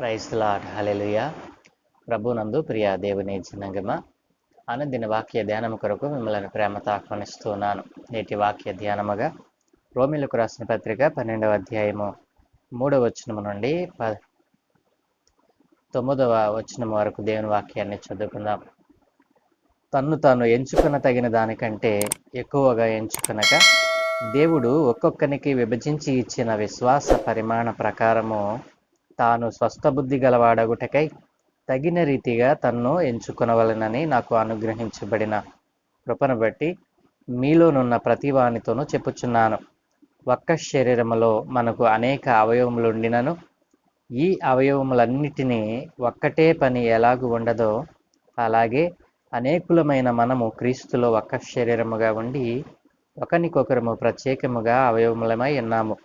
Praise lord హల్లెలూయా. ప్రభునందు ప్రియ దేవుని జనగమ, అనుదిన వాక్య ధ్యానం కొరకు మిమ్మల్ని ప్రేమతో ఆహ్వానిస్తున్నాను. నేటి వాక్య ధ్యానముగా రోమిలకు రాసిన పత్రిక 12వ అధ్యాయము 3వ వచనము నుండి 9వ వచనం వరకు దేవుని వాక్యాన్ని చదువుకుందాం. తన్ను తాను ఎంచుకున్న తగిన దానికంటే ఎక్కువగా ఎంచుకునక దేవుడు ఒక్కొక్కనికి విభజించి ఇచ్చిన విశ్వాస పరిమాణ ప్రకారము తాను స్వస్థబుద్ధి గలవాడగుటకై తగిన రీతిగా తన్ను ఎంచుకొనవలెనని నాకు అనుగ్రహించబడిన కృపను బట్టి మీలోనున్న ప్రతి వానితోనూ చెప్పుచున్నాను. ఒక్క శరీరములో మనకు అనేక అవయవములుండినను ఈ అవయవములన్నిటినీ ఒక్కటే పని ఎలాగు ఉండదో అలాగే అనేకులమైన మనము క్రీస్తులో ఒక్క శరీరముగా ఉండి ఒకరికొకరము ప్రత్యేకముగా అవయవములమై ఉన్నాము.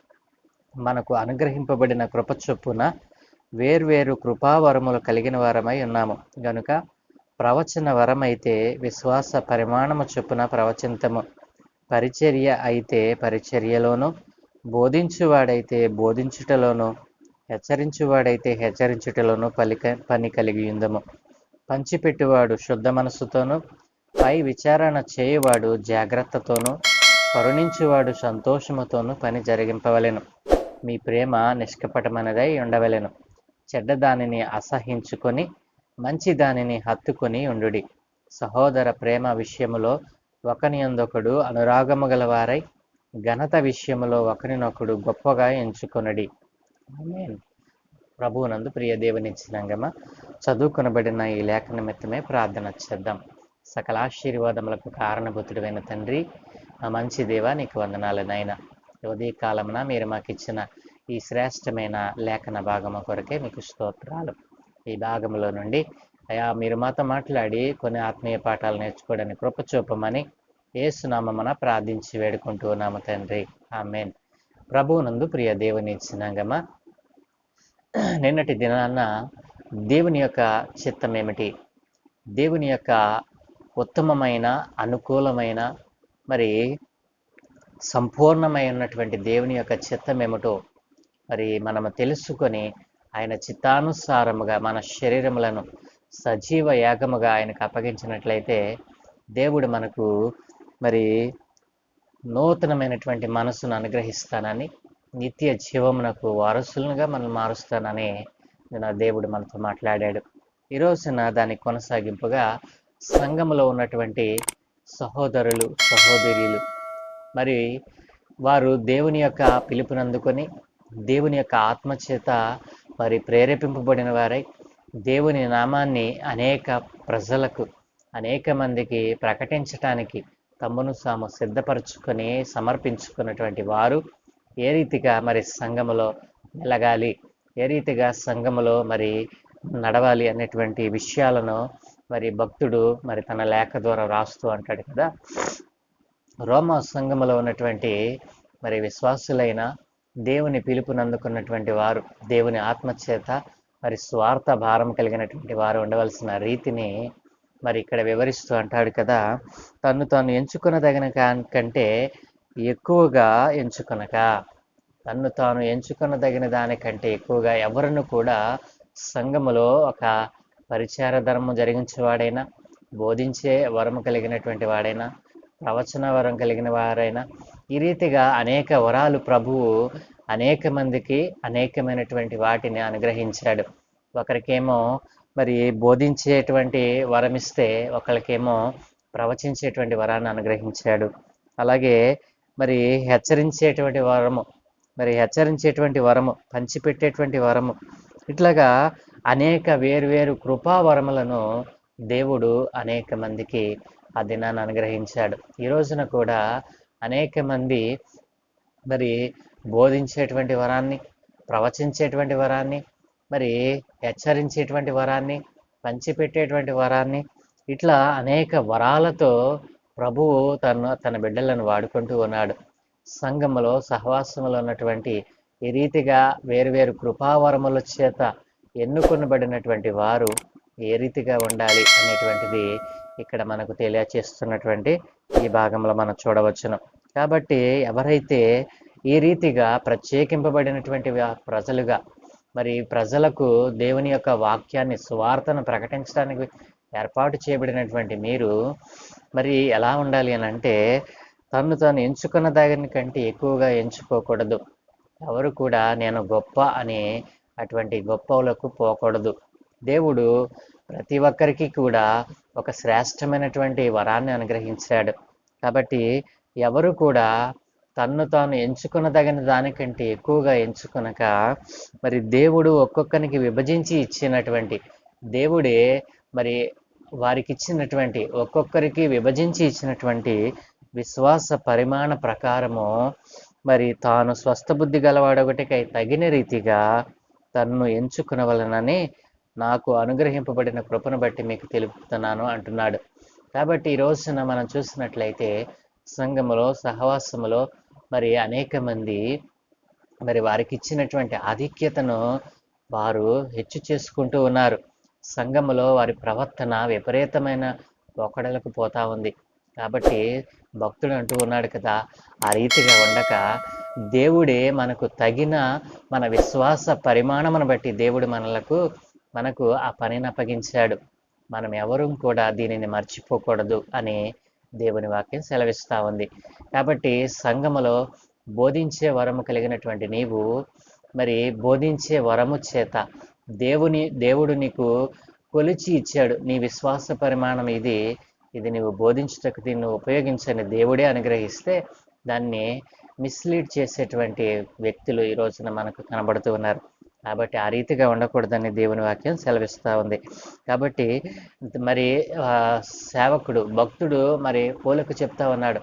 మనకు అనుగ్రహింపబడిన కృప చొప్పున వేర్వేరు కృపావరములు కలిగిన వారమై ఉన్నాము గనుక ప్రవచన వరమైతే విశ్వాస పరిమాణము చొప్పున ప్రవచింతము, పరిచర్య అయితే పరిచర్యలోను, బోధించువాడైతే బోధించుటలోను, హెచ్చరించువాడైతే హెచ్చరించుటలోను పని కలిగి ఉందము. పంచిపెట్టువాడు శుద్ధ మనస్సుతోనూ, పై విచారణ చేయువాడు జాగ్రత్తతోనూ, కరుణించువాడు సంతోషముతోనూ పని జరిగింపవలెను. మీ ప్రేమ నిష్కపటమైనదై ఉండవలెను. చెడ్డ దానిని అసహించుకొని మంచి దానిని హత్తుకొని ఉండుడి. సహోదర ప్రేమ విషయములో ఒకనియందొకడు అనురాగము గలవారై ఘనత విషయములో ఒకరినొకడు గొప్పగా ఎంచుకొనుడి. ఆమేన్. ప్రభువునందు ప్రియ దేవుని జనాంగమ, చదువుకొనబడిన ఈ లేఖ నిమిత్తమే ప్రార్థన చేద్దాం. సకల ఆశీర్వాదములకు కారణభూతుడైన తండ్రి, ఆ మంచి దేవ, నీకు వందనాలు నాయన. ఉదయ కాలమున మీరు మాకు ఇచ్చిన ఈ శ్రేష్టమైన లేఖన భాగము కొరకే మీకు స్తోత్రాలు. ఈ భాగంలో నుండి అయా మీరు మాతో మాట్లాడి కొన్ని ఆత్మీయ పాఠాలు నేర్చుకోవడానికి కృప చూపమని యేసునామమున ప్రార్థించి వేడుకుంటూ ఉన్నాము తండ్రి. ఆమేన్. ప్రభువునందు ప్రియ దేవుని జనాంగమ, నిన్నటి దినాన దేవుని యొక్క చిత్తం ఏమిటి, దేవుని యొక్క ఉత్తమమైన అనుకూలమైన మరి సంపూర్ణమైనటువంటి దేవుని యొక్క చిత్తం ఏమిటో మరి మనము తెలుసుకొని ఆయన చిత్తానుసారముగా మన శరీరములను సజీవ యాగముగా ఆయనకు అప్పగించినట్లయితే దేవుడు మనకు మరి నూతనమైనటువంటి మనసును అనుగ్రహిస్తానని, నిత్య జీవమునకు వారసులుగా మనం మారుస్తానని నా దేవుడు మనతో మాట్లాడాడు. ఈ రోజున దానికి కొనసాగింపుగా సంఘములో ఉన్నటువంటి సహోదరులు సహోదరులు మరి వారు దేవుని యొక్క పిలుపునందుకొని దేవుని యొక్క ఆత్మచేత మరి ప్రేరేపింపబడిన వారై దేవుని నామాన్ని అనేక ప్రజలకు అనేక మందికి ప్రకటించటానికి తమ్మును తాము సిద్ధపరచుకొని సమర్పించుకున్నటువంటి వారు ఏ రీతిగా మరి సంఘములో మెలగాలి, ఏ రీతిగా సంఘములో మరి నడవాలి అనేటువంటి విషయాలను మరి భక్తుడు మరి తన లేఖ ద్వారా రాస్తూ అంటాడు కదా. రోమా సంఘములో ఉన్నటువంటి మరి విశ్వాసులైన దేవుని పిలుపునందుకున్నటువంటి వారు దేవుని ఆత్మచేత మరి స్వార్థ భారం కలిగినటువంటి వారు ఉండవలసిన రీతిని మరి ఇక్కడ వివరిస్తూ అంటాడు కదా. తను తాను ఎంచుకునదగిన కంటే ఎక్కువగా ఎంచుకొనక, తన్ను తాను ఎంచుకునదగిన దానికంటే ఎక్కువగా ఎవరిని కూడా సంఘములో ఒక పరిచార ధర్మం జరిగించేవాడైనా, బోధించే వరము కలిగినటువంటి వాడైనా, ప్రవచన వరం కలిగిన వారైనా, ఈ రీతిగా అనేక వరాలు ప్రభువు అనేక మందికి అనేకమైనటువంటి వాటిని అనుగ్రహించాడు. ఒకరికేమో మరి బోధించేటువంటి వరం ఇస్తే ఒకరికేమో ప్రవచించేటువంటి వరాన్ని అనుగ్రహించాడు. అలాగే మరి హెచ్చరించేటువంటి వరము, పంచిపెట్టేటువంటి వరము, ఇట్లాగా అనేక వేరువేరు కృపా వరములను దేవుడు అనేక మందికి ఆ దినాన్ని అనుగ్రహించాడు. ఈ రోజున కూడా అనేక మంది మరి బోధించేటువంటి వరాన్ని, ప్రవచించేటువంటి వరాన్ని, మరి హెచ్చరించేటువంటి వరాన్ని, పంచిపెట్టేటువంటి వరాన్ని, ఇట్లా అనేక వరాలతో ప్రభువు తన బిడ్డలను వాడుకుంటూ ఉన్నాడు. సంఘములో సహవాసములో ఉన్నటువంటి ఈ రీతిగా వేరువేరు కృపావరముల చేత ఎన్నుకొనబడినటువంటి వారు ఏ రీతిగా ఉండాలి అనేటువంటిది ఇక్కడ మనకు తెలియచేస్తున్నటువంటి ఈ భాగంలో మనం చూడవచ్చును. కాబట్టి ఎవరైతే ఈ రీతిగా ప్రత్యేకింపబడినటువంటి ప్రజలుగా మరి ప్రజలకు దేవుని యొక్క వాక్యాన్ని సువార్తను ప్రకటించడానికి ఏర్పాటు చేయబడినటువంటి మీరు మరి ఎలా ఉండాలి అని అంటే తను తాను ఎంచుకున్న దానికంటే ఎక్కువగా ఎంచుకోకూడదు. ఎవరు కూడా నేను గొప్ప అని అటువంటి గొప్పలకు పోకూడదు. దేవుడు ప్రతి ఒక్కరికి కూడా ఒక శ్రేష్టమైనటువంటి వరాన్ని అనుగ్రహించాడు. కాబట్టి ఎవరు కూడా తన్ను తాను ఎంచుకునదగిన దానికంటే ఎక్కువగా ఎంచుకొనక మరి దేవుడు ఒక్కొక్కరికి విభజించి ఇచ్చినటువంటి దేవుడే మరి వారికి ఇచ్చినటువంటి ఒక్కొక్కరికి విభజించి ఇచ్చినటువంటి విశ్వాస పరిమాణ ప్రకారము మరి తాను స్వస్థ బుద్ధి గలవాడొకటికై తగిన రీతిగా తన్ను ఎంచుకునవలనని నాకు అనుగ్రహింపబడిన కృపను బట్టి మీకు తెలుపుతున్నాను అంటున్నాడు. కాబట్టి ఈ రోజున మనం చూసినట్లయితే సంఘములో సహవాసములో మరి అనేక మంది మరి వారికి ఇచ్చినటువంటి ఆధిక్యతను వారు హెచ్చు చేసుకుంటూ ఉన్నారు. సంఘములో వారి ప్రవర్తన విపరీతమైన పోకడలకు పోతా ఉంది. కాబట్టి భక్తుడు అంటూ ఉన్నాడు కదా, ఆ రీతిగా ఉండక దేవుడే మనకు తగిన మన విశ్వాస పరిమాణమును బట్టి దేవుడు మనకు ఆ పనిని అప్పగించాడు. మనం ఎవరూ కూడా దీనిని మర్చిపోకూడదు అని దేవుని వాక్యం సెలవిస్తూ ఉంది. కాబట్టి సంఘములో బోధించే వరము కలిగినటువంటి నీవు మరి బోధించే వరము చేత దేవుడు నీకు కొలిచి ఇచ్చాడు. నీ విశ్వాస పరిమాణం ఇది నువ్వు బోధించుటకు దీన్ని ఉపయోగించని దేవుడే అనుగ్రహిస్తే దాన్ని మిస్లీడ్ చేసేటువంటి వ్యక్తులు ఈ రోజున మనకు కనబడుతూ ఉన్నారు. కాబట్టి ఆ రీతిగా ఉండకూడదని దేవుని వాక్యం సెలవిస్తూ ఉంది. కాబట్టి మరి సేవకుడు భక్తుడు మరి పోలకు చెప్తా ఉన్నాడు.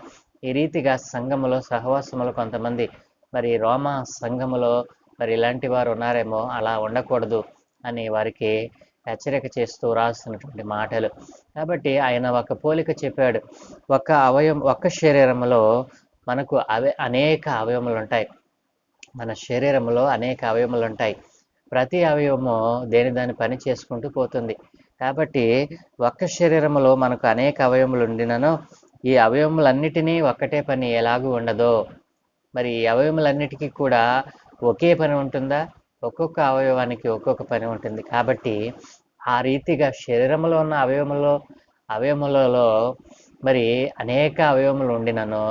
ఈ రీతిగా సంఘములో సహవాసములో కొంతమంది మరి రోమా సంఘములో మరి ఇలాంటి వారు ఉన్నారేమో, అలా ఉండకూడదు అని వారికి హెచ్చరిక చేస్తూ రాస్తున్నటువంటి మాటలు. కాబట్టి ఆయన ఒక పోలిక చెప్పాడు. ఒక్క శరీరంలో మనకు అనేక అవయవములు ఉంటాయి. మన శరీరంలో అనేక అవయవములు ఉంటాయి. ప్రతి అవయవము దాని పని చేసుకుంటూ పోతుంది. కాబట్టి ఒక్క శరీరంలో మనకు అనేక అవయవములు ఉండినను ఈ అవయవములన్నిటినీ ఒక్కటే పని ఎలాగూ ఉండదో, మరి ఈ అవయవములన్నిటికీ కూడా ఒకే పని ఉంటుందా? ఒక్కొక్క అవయవానికి ఒక్కొక్క పని ఉంటుంది. కాబట్టి ఆ రీతిగా శరీరంలో ఉన్న అవయవములలో మరి అనేక అవయవములు ఉండినను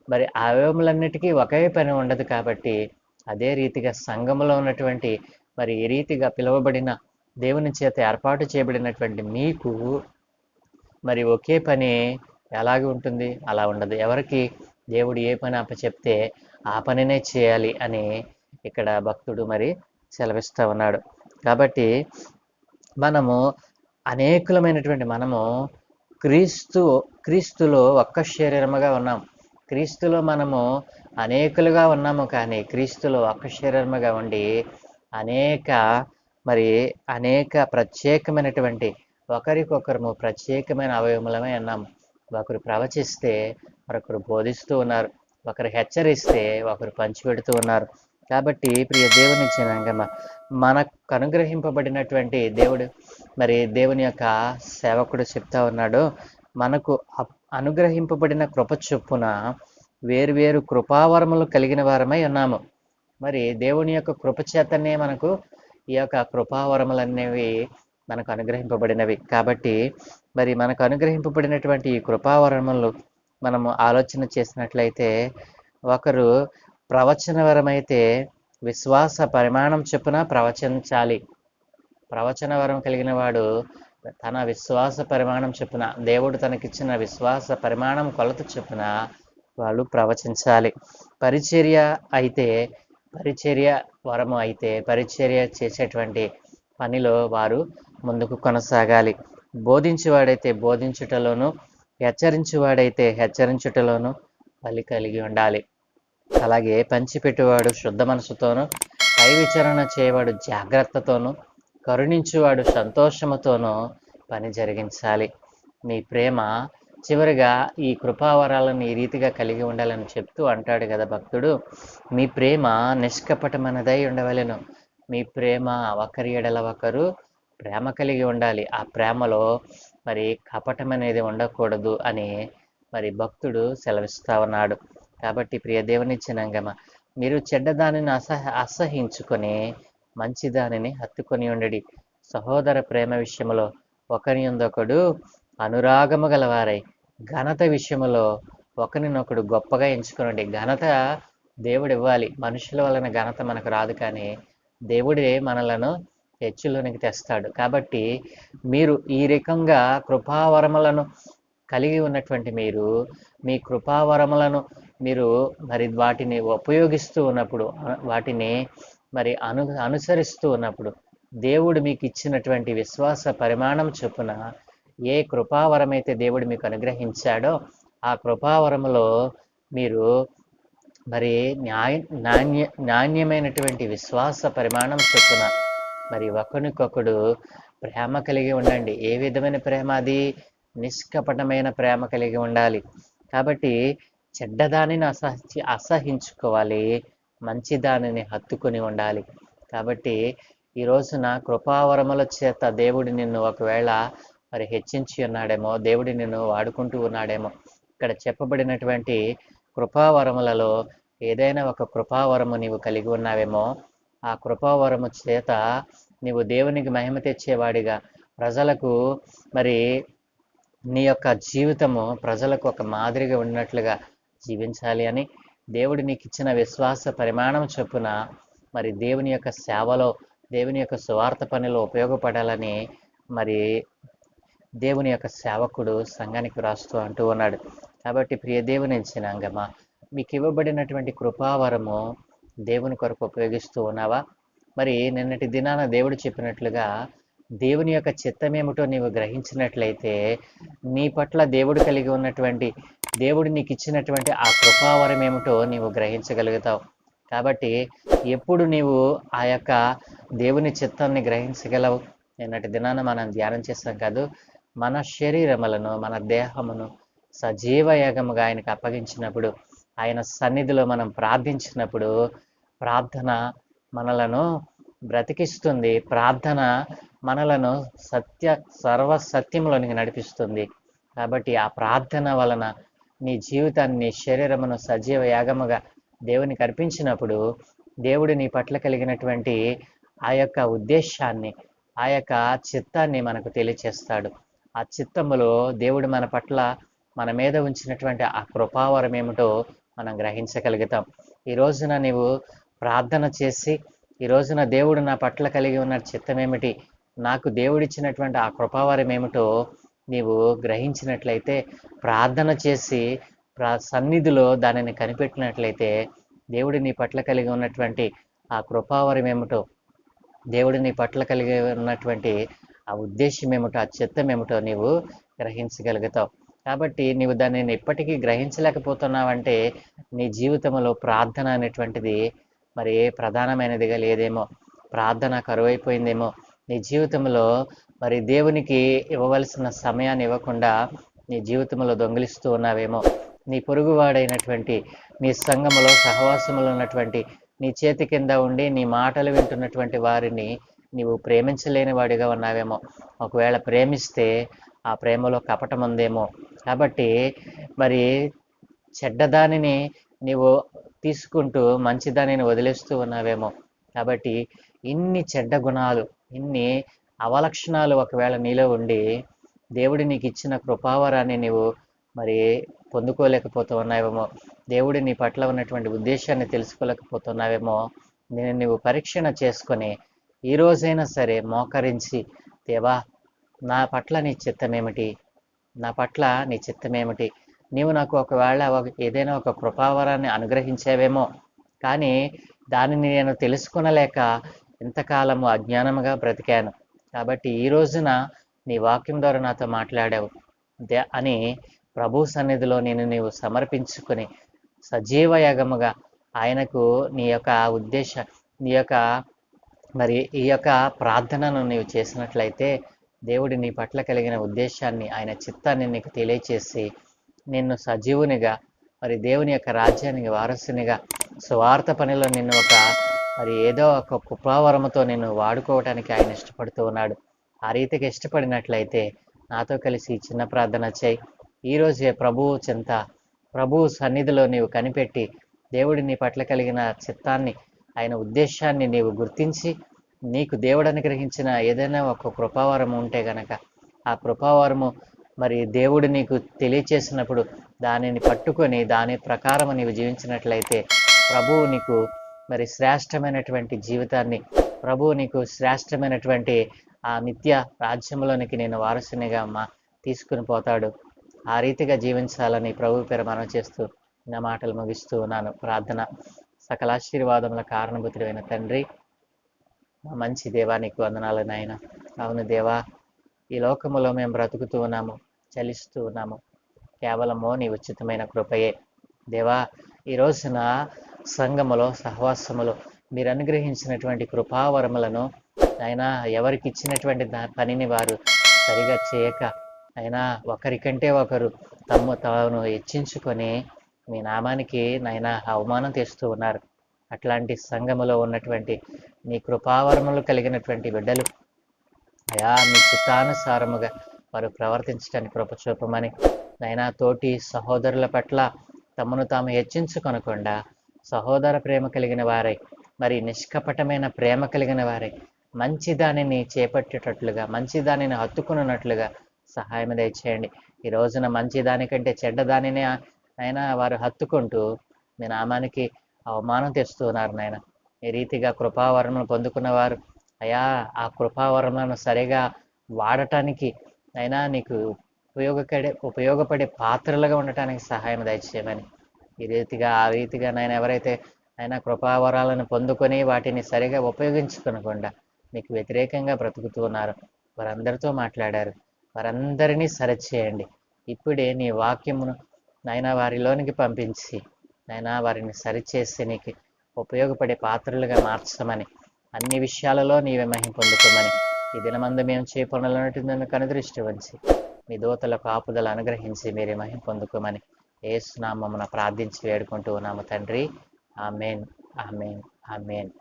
మరి ఆ అవయవములన్నిటికీ ఒకే పని ఉండదు. కాబట్టి అదే రీతిగా సంఘములో ఉన్నటువంటి మరి ఈ రీతిగా పిలువబడిన దేవుని చేత ఏర్పాటు చేయబడినటువంటి మీకు మరి ఒకే పని ఎలాగ ఉంటుంది? అలా ఉండదు. ఎవరికి దేవుడు ఏ పని అప్పచెప్తే ఆ పనినే చేయాలి అని ఇక్కడ భక్తుడు మరి సెలవిస్తూ ఉన్నాడు. కాబట్టి మనము అనేకులమైనటువంటి మనము క్రీస్తులో ఒక్క శరీరముగా ఉన్నాం. క్రీస్తులో మనము అనేకులుగా ఉన్నాము, కానీ క్రీస్తులో ఒక్క శరీరముగా ఉండి అనేక ప్రత్యేకమైనటువంటి ఒకరికొకరు ప్రత్యేకమైన అవయవములమే ఉన్నాము. ఒకరు ప్రవచిస్తే మరొకరు బోధిస్తూ ఉన్నారు, ఒకరు హెచ్చరిస్తే ఒకరు పంచిపెడుతూ ఉన్నారు. కాబట్టి ప్రియ దేవుని జనాంగమా, మనకు అనుగ్రహింపబడినటువంటి దేవుని యొక్క సేవకుడు చెప్తా ఉన్నాడు, మనకు అనుగ్రహింపబడిన కృప చొప్పున వేరువేరు కృపావరములు కలిగిన వారమై ఉన్నాము. మరి దేవుని యొక్క కృప చేతనే మనకు ఈ యొక్క కృపావరములనేవి మనకు అనుగ్రహింపబడినవి. కాబట్టి మరి మనకు అనుగ్రహింపబడినటువంటి ఈ కృపావరములు మనము ఆలోచన చేసినట్లయితే, ఒకరు ప్రవచన వరమైతే విశ్వాస పరిమాణం చొప్పున ప్రవచించాలి. ప్రవచన వరం కలిగిన వాడు తన విశ్వాస పరిమాణం చొప్పున, దేవుడు తనకిచ్చిన విశ్వాస పరిమాణం కొలత చొప్పున వాళ్ళు ప్రవచించాలి. పరిచర్య వరము అయితే పరిచర్య చేసేటువంటి పనిలో వారు ముందుకు కొనసాగాలి. బోధించేవాడైతే బోధించుటలోను, హెచ్చరించేవాడైతే హెచ్చరించుటలోను బలి కలిగి ఉండాలి. అలాగే పంచిపెట్టువాడు శుద్ధ మనసుతోనూ, పై విచారణ చేయవాడు జాగ్రత్తతోనూ, కరుణించువాడు సంతోషముతోనూ పని జరిగించాలి. మీ ప్రేమ చివరిగా ఈ కృపావరాలను ఈ రీతిగా కలిగి ఉండాలని చెప్తూ అంటాడు కదా భక్తుడు, మీ ప్రేమ నిష్కపటమైనదై ఉండవలెను. మీ ప్రేమ ఒకరి ఎడల ఒకరు ప్రేమ కలిగి ఉండాలి. ఆ ప్రేమలో మరి కపటం అనేది ఉండకూడదు అని మరి భక్తుడు సెలవిస్తా ఉన్నాడు. కాబట్టి ప్రియ దేవుని జనాంగమా, మీరు చెడ్డదానిని అసహించుకొని మంచి దానిని హత్తుకొని ఉండడి. సహోదర ప్రేమ విషయములో ఒకరినొకడు అనురాగము గలవారై ఘనత విషయములో ఒకరినొకడు గొప్పగా ఎంచుకునండి. ఘనత దేవుడు ఇవ్వాలి. మనుషుల వలన ఘనత మనకు రాదు, కానీ దేవుడే మనలను హెచ్చులోనికి తెస్తాడు. కాబట్టి మీరు ఈ రకంగా కృపావరములను కలిగి ఉన్నటువంటి మీరు మీ కృపావరములను మీరు మరి వాటిని ఉపయోగిస్తూ ఉన్నప్పుడు, వాటిని మరి అనుసరిస్తూ ఉన్నప్పుడు, దేవుడు మీకు ఇచ్చినటువంటి విశ్వాస పరిమాణం చొప్పున ఏ కృపావరం అయితే దేవుడు మీకు అనుగ్రహించాడో ఆ కృపావరములో మీరు మరి నాణ్యమైనటువంటి విశ్వాస పరిమాణం చొప్పున మరి ఒకరికొకడు ప్రేమ కలిగి ఉండండి. ఏ విధమైన ప్రేమ? అది నిష్కపటమైన ప్రేమ కలిగి ఉండాలి. కాబట్టి చెడ్డదానిని అసహించుకోవాలి, మంచి దానిని హత్తుకొని ఉండాలి. కాబట్టి ఈ రోజున కృపావరముల చేత దేవుడు నిన్ను ఒకవేళ మరి హెచ్చించి ఉన్నాడేమో, దేవుడు నిన్ను వాడుకుంటూ ఉన్నాడేమో. ఇక్కడ చెప్పబడినటువంటి కృపావరములలో ఏదైనా ఒక కృపావరము నీవు కలిగి ఉన్నావేమో, ఆ కృపావరము చేత నీవు దేవునికి మహిమ తెచ్చేవాడిగా, ప్రజలకు మరి నీ యొక్క జీవితము ప్రజలకు ఒక మాదిరిగా ఉన్నట్లుగా జీవించాలి అని దేవుడు నీకు ఇచ్చిన విశ్వాస పరిమాణం చొప్పున మరి దేవుని యొక్క సేవలో, దేవుని యొక్క సువార్త పనిలో ఉపయోగపడాలని మరి దేవుని యొక్క సేవకుడు సంఘానికి రాస్తూ అంటూ ఉన్నాడు. కాబట్టి ప్రియ దేవుని జనాంగమా, మీకు ఇవ్వబడినటువంటి కృపావరము దేవుని కొరకు ఉపయోగిస్తూ ఉన్నావా? మరి నిన్నటి దినాన దేవుడు చెప్పినట్లుగా దేవుని యొక్క చిత్తమేమిటో నీవు గ్రహించినట్లయితే నీ పట్ల దేవుడు కలిగి ఉన్నటువంటి, దేవుడు నీకు ఇచ్చినటువంటి ఆ కృపావరం ఏమిటో నీవు గ్రహించగలుగుతావు. కాబట్టి ఎప్పుడు నీవు ఆ యొక్క దేవుని చిత్తాన్ని గ్రహించగలవు? నిన్నటి దినాన మనం ధ్యానం చేస్తాం కాదు, మన శరీరములను, మన దేహమును సజీవ యాగముగా ఆయనకు అప్పగించినప్పుడు, ఆయన సన్నిధిలో మనం ప్రార్థించినప్పుడు ప్రార్థన మనలను బ్రతికిస్తుంది. ప్రార్థన మనలను సర్వసత్యంలోనికి నడిపిస్తుంది. కాబట్టి ఆ ప్రార్థన వలన నీ జీవితాన్ని, నీ శరీరమును సజీవ యాగముగా దేవునికి అర్పించినప్పుడు దేవుడు నీ పట్ల కలిగినటువంటి ఆ యొక్క ఉద్దేశాన్ని, ఆ యొక్క చిత్తాన్ని మనకు తెలియచేస్తాడు. ఆ చిత్తములో దేవుడు మన పట్ల, మన మీద ఉంచినటువంటి ఆ కృపావరం ఏమిటో మనం గ్రహించగలుగుతాం. ఈ రోజున నీవు ప్రార్థన చేసి, ఈ రోజున దేవుడు నా పట్ల కలిగి ఉన్న చిత్తం ఏమిటి, నాకు దేవుడిచ్చినటువంటి ఆ కృపావరం ఏమిటో నీవు గ్రహించినట్లయితే, ప్రార్థన చేసి సన్నిధిలో దానిని కనిపెట్టినట్లయితే, దేవుడు నీ పట్ల కలిగి ఉన్నటువంటి ఆ కృపావరం ఏమిటో, దేవుడు నీ పట్ల కలిగి ఉన్నటువంటి ఆ ఉద్దేశం ఏమిటో, ఆ చిత్తం ఏమిటో నీవు గ్రహించగలుగుతావు. కాబట్టి నీవు దానిని ఇప్పటికీ గ్రహించలేకపోతున్నావంటే నీ జీవితంలో ప్రార్థన అనేటువంటిది మరి ప్రధానమైనదిగా లేదేమో, ప్రార్థన కరువైపోయిందేమో, నీ జీవితంలో మరి దేవునికి ఇవ్వవలసిన సమయాన్ని ఇవ్వకుండా నీ జీవితంలో దొంగిలిస్తూ ఉన్నావేమో. నీ పొరుగువాడైనటువంటి, నీ సంఘములో సహవాసములో ఉన్నటువంటి, నీ చేతి కింద ఉండి నీ మాటలు వింటున్నటువంటి వారిని నీవు ప్రేమించలేని వాడిగా ఉన్నావేమో. ఒకవేళ ప్రేమిస్తే ఆ ప్రేమలో కపటం ఉందేమో. కాబట్టి మరి చెడ్డదానిని నీవు తీసుకుంటూ మంచిదానిని వదిలేస్తూ ఉన్నావేమో. కాబట్టి ఇన్ని చెడ్డ గుణాలు, ఇన్ని అవలక్షణాలు ఒకవేళ నీలో ఉండి దేవుడి నీకు ఇచ్చిన కృపావరాన్ని నీవు మరి పొందుకోలేకపోతూ ఉన్నావేమో, దేవుడి నీ పట్ల ఉన్నటువంటి ఉద్దేశాన్ని తెలుసుకోలేకపోతున్నావేమో. నేను నీవు పరీక్షణ చేసుకొని ఈ రోజైనా సరే మోకరించి, దేవా నా పట్ల నీ చిత్తమేమిటి, నా పట్ల నీ చిత్తమేమిటి, నీవు నాకు ఒకవేళ ఏదైనా ఒక కృపావరాన్ని అనుగ్రహించేవేమో, కానీ దానిని నేను తెలుసుకొనలేక ఎంతకాలము అజ్ఞానముగా బ్రతికాను. కాబట్టి ఈ రోజున నీ వాక్యం ద్వారా నాతో మాట్లాడావు అని ప్రభు సన్నిధిలో నీవు సమర్పించుకొని సజీవ యాగముగా ఆయనకు నీ యొక్క నీ యొక్క మరి ఈ యొక్క ప్రార్థనను నీవు చేసినట్లయితే దేవుడు నీ పట్ల కలిగిన ఉద్దేశాన్ని, ఆయన చిత్తాన్ని నీకు తెలియచేసి నిన్ను సజీవునిగా, మరి దేవుని యొక్క రాజ్యానికి వారసునిగా, సువార్త పనిలో నిన్ను మరి ఏదో ఒక కృపావరముతో నిన్ను వాడుకోవటానికి ఆయన ఇష్టపడుతూ ఉన్నాడు. ఆ రీతికి ఇష్టపడినట్లయితే నాతో కలిసి చిన్న ప్రార్థన చేయి. ఈరోజే ప్రభువు చింత, ప్రభువు సన్నిధిలో నీవు కనిపెట్టి దేవుడి నీ పట్ల కలిగిన చిత్తాన్ని, ఆయన ఉద్దేశాన్ని నీవు గుర్తించి నీకు దేవుడు అనుగ్రహించిన ఏదైనా ఒక కృపావరం ఉంటే గనక ఆ కృపావరము మరి దేవుడు నీకు తెలియచేసినప్పుడు దానిని పట్టుకొని దాని ప్రకారం నీవు జీవించినట్లయితే ప్రభువు నీకు మరి శ్రేష్టమైనటువంటి జీవితాన్ని, ప్రభువు నీకు శ్రేష్టమైనటువంటి ఆ నిత్య రాజ్యంలోనికి నేను వారసునిగా తీసుకుని పోతాడు. ఆ రీతిగా జీవించాలని ప్రభు పేరు మనం చేస్తూ నా మాటలు ముగిస్తూ ఉన్నాను. ప్రార్థన. సకలాశీర్వాదముల కారణభూతుడైన తండ్రి, మా మంచి దేవా, నీకు వందనాలు నాయన. అవును దేవా, ఈ లోకములో మేము బ్రతుకుతూ ఉన్నాము, చలిస్తూ ఉన్నాము, కేవలము నీ ఉచితమైన కృపయే దేవా. ఈ రోజున సంఘములో, సహవాసములో మీరు అనుగ్రహించినటువంటి కృపావరములను అయినా ఎవరికి ఇచ్చినటువంటి పనిని వారు సరిగా చేయక అయినా ఒకరికంటే ఒకరు తాను హెచ్చించుకొని మీ నామానికి నైనా అవమానం తెస్తూ ఉన్నారు. అట్లాంటి సంఘములో ఉన్నటువంటి నీ కృపావరములు కలిగినటువంటి బిడ్డలు అయా మీ చిత్తానుసారముగా వారు ప్రవర్తించడానికి కృప చూపమని నైనా తోటి సహోదరుల పట్ల తమను తాము హెచ్చించుకొనకుండా సహోదర ప్రేమ కలిగిన వారై, మరి నిష్కపటమైన ప్రేమ కలిగిన వారై, మంచి దానిని చేపట్టేటట్లుగా, మంచి దానిని హత్తుకున్నట్లుగా సహాయం దయచేయండి. ఈ రోజున మంచి దానికంటే చెడ్డదానినే అయినా వారు హత్తుకుంటూ మీ నామానికి అవమానం తెస్తూ ఉన్నారు నాయన. ఈ రీతిగా కృపావరమును పొందుకున్న వారు అయా ఆ కృపావరములను సరిగా వాడటానికి అయినా నీకు ఉపయోగపడే పాత్రలుగా ఉండటానికి సహాయం దయచేయమని ఆ రీతిగా నాయన ఎవరైతే అయినా కృపావరాలను పొందుకొని వాటిని సరిగా ఉపయోగించుకోనకుండా నీకు వ్యతిరేకంగా బ్రతుకుతూ ఉన్నారు, వారందరితో మాట్లాడారు. వారందరినీ సరిచేయండి. ఇప్పుడే నీ వాక్యమును నాయన వారిలోనికి పంపించి నాయన వారిని సరిచేసి నీకు ఉపయోగపడే పాత్రలుగా మార్చమని, అన్ని విషయాలలో నీవే మహిమ పొందుకోమని, ఈ దినమందు మేము చేపనులన్నిటిని కనుదృష్టి వంచి మీ దూతల కాపుదల అనుగ్రహించి మీరే మహిమ పొందుకోమని యేసు నామమున ప్రార్థించి వేడుకుంటూ ఉన్నాము తండ్రి. Amen, amen, amen.